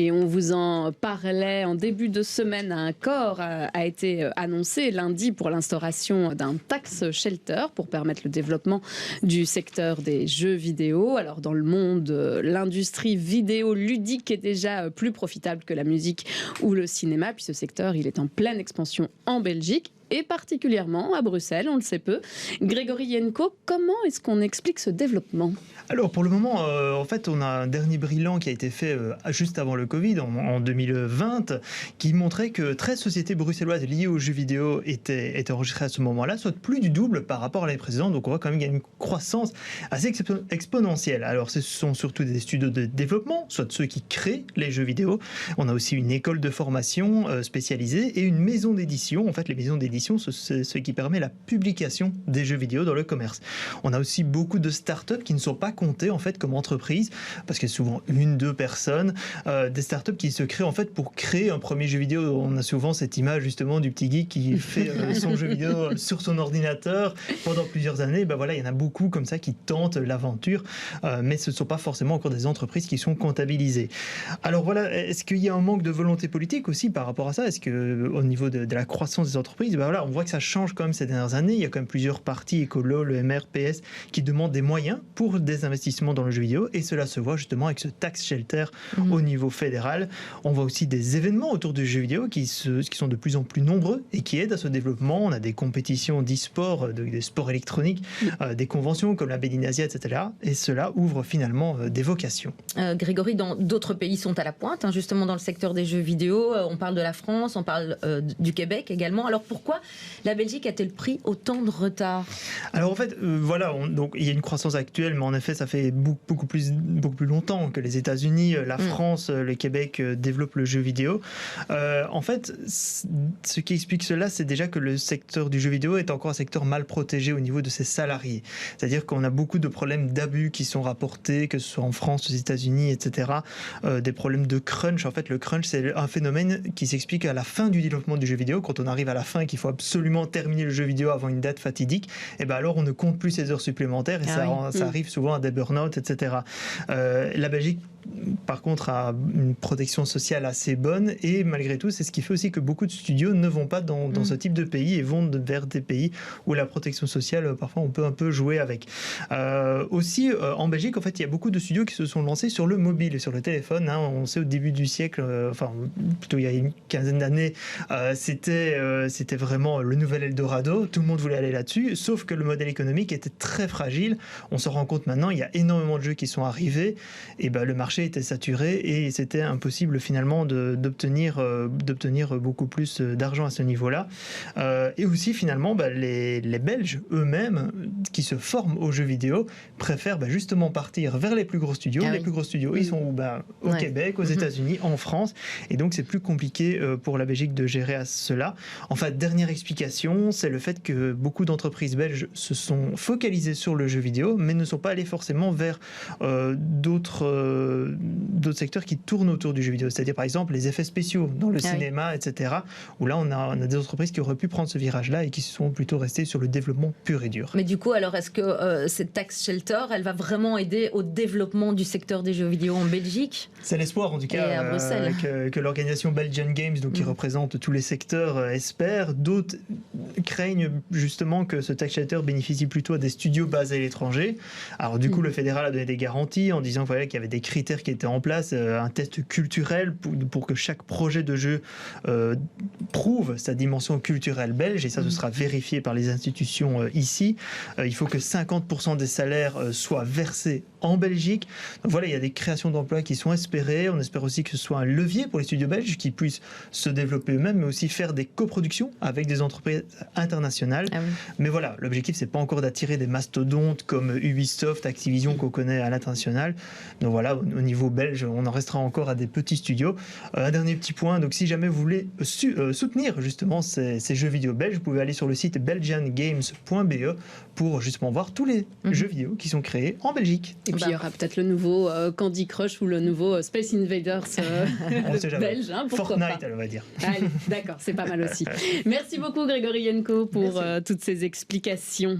Et on vous en parlait en début de semaine. Un accord a été annoncé lundi pour l'instauration d'un tax shelter pour permettre le développement du secteur des jeux vidéo. Alors dans le monde, l'industrie vidéoludique est déjà plus profitable que la musique ou le cinéma. Puis ce secteur, il est en pleine expansion en Belgique et particulièrement à Bruxelles, on le sait peu. Grégory Yenko, comment est-ce qu'on explique ce développement ? Alors pour le moment, en fait, on a un dernier brillant qui a été fait juste avant le Covid, en 2020, qui montrait que 13 sociétés bruxelloises liées aux jeux vidéo étaient enregistrées à ce moment-là, soit plus du double par rapport à l'année précédente. Donc on voit quand même qu'il y a une croissance assez exponentielle. Alors ce sont surtout des studios de développement, soit ceux qui créent les jeux vidéo. On a aussi une école de formation spécialisée et une maison d'édition. En fait, les maisons d'édition, c'est ce qui permet la publication des jeux vidéo dans le commerce. On a aussi beaucoup de startups qui ne sont pas comptées en fait comme entreprises, parce qu'il y a souvent 1-2 personnes, des startups qui se créent en fait pour créer un premier jeu vidéo. On a souvent cette image justement du petit geek qui fait son jeu vidéo sur son ordinateur pendant plusieurs années. Ben voilà, il y en a beaucoup comme ça qui tentent l'aventure, mais ce ne sont pas forcément encore des entreprises qui sont comptabilisées. Alors voilà, est-ce qu'il y a un manque de volonté politique aussi par rapport à ça ? Est-ce qu'au niveau de la croissance des entreprises, ben voilà, on voit que ça change quand même ces dernières années. Il y a quand même plusieurs partis, Écolo, le MR, PS, qui demandent des moyens pour des investissements dans le jeu vidéo, et cela se voit justement avec ce tax shelter au niveau fédéral. On voit aussi des événements autour du jeu vidéo qui sont de plus en plus nombreux et qui aident à ce développement. On a des compétitions d'e-sport, des sports électroniques, des conventions comme la Bédinasia, etc. Et cela ouvre finalement des vocations. Grégory, dans d'autres pays sont à la pointe, justement dans le secteur des jeux vidéo. On parle de la France, on parle du Québec également. Alors pourquoi la Belgique a-t-elle pris autant de retard ? Alors en fait, voilà, donc il y a une croissance actuelle, mais en effet, ça fait beaucoup plus longtemps que les États-Unis, la France, le Québec développent le jeu vidéo. En fait, ce qui explique cela, c'est déjà que le secteur du jeu vidéo est encore un secteur mal protégé au niveau de ses salariés. C'est-à-dire qu'on a beaucoup de problèmes d'abus qui sont rapportés, que ce soit en France, aux États-Unis, etc. Des problèmes de crunch. En fait, le crunch, c'est un phénomène qui s'explique à la fin du développement du jeu vidéo. Quand on arrive à la fin et qu'il faut absolument terminer le jeu vidéo avant une date fatidique, et ben alors on ne compte plus ses heures supplémentaires et ça arrive souvent à des burn-out, etc. La Belgique, par contre, a une protection sociale assez bonne, et malgré tout, c'est ce qui fait aussi que beaucoup de studios ne vont pas dans ce type de pays et vont vers des pays où la protection sociale, parfois, on peut un peu jouer avec. Aussi, en Belgique, en fait, il y a beaucoup de studios qui se sont lancés sur le mobile et sur le téléphone. On sait au début du siècle, enfin, plutôt il y a une quinzaine d'années, c'était vraiment le nouvel Eldorado. Tout le monde voulait aller là-dessus, sauf que le modèle économique était très fragile. On se rend compte maintenant, il y a énormément de jeux qui sont arrivés, et ben le marché était saturé et c'était impossible finalement d'obtenir beaucoup plus d'argent à ce niveau-là. Et aussi finalement, les Belges eux-mêmes qui se forment aux jeux vidéo préfèrent justement partir vers les plus gros studios. Les plus gros studios, ils sont au Québec, aux États-Unis, en France, et donc c'est plus compliqué pour la Belgique de gérer à cela. Enfin, dernière explication, c'est le fait que beaucoup d'entreprises belges se sont focalisées sur le jeu vidéo, mais ne sont pas allées forcément vers d'autres secteurs qui tournent autour du jeu vidéo. C'est-à-dire, par exemple, les effets spéciaux dans le cinéma, etc., où là, on a des entreprises qui auraient pu prendre ce virage-là et qui sont plutôt restées sur le développement pur et dur. Mais du coup, alors, est-ce que cette tax shelter, elle va vraiment aider au développement du secteur des jeux vidéo en Belgique ? C'est l'espoir, en tout cas, à Bruxelles. Que l'organisation Belgian Games, donc qui représente tous les secteurs, espère. D'autres craignent justement que ce tax shelter bénéficie plutôt à des studios basés à l'étranger. Alors du coup, le fédéral a donné des garanties en disant qu'il y avait des critères qui étaient en place, un test culturel pour que chaque projet de jeu prouve sa dimension culturelle belge, et ça, ce sera vérifié par les institutions ici. Il faut que 50% des salaires soient versés en Belgique. Donc voilà, il y a des créations d'emplois qui sont espérées. On espère aussi que ce soit un levier pour les studios belges qui puissent se développer eux-mêmes, mais aussi faire des coproductions avec des entreprises internationales. Mais voilà, l'objectif, c'est pas encore d'attirer des mastodontes comme Ubisoft, Activision qu'on connaît à l'international. Donc voilà, au niveau belge, on en restera encore à des petits studios. Un dernier petit point, donc si jamais vous voulez soutenir justement ces jeux vidéo belges, vous pouvez aller sur le site belgiangames.be pour justement voir tous les jeux vidéo qui sont créés en Belgique. Et puis il y aura peut-être le nouveau Candy Crush ou le nouveau Space Invaders belge. Fortnite, on va dire. Allez, d'accord, c'est pas mal aussi. Merci beaucoup Grégory Yenko pour toutes ces explications.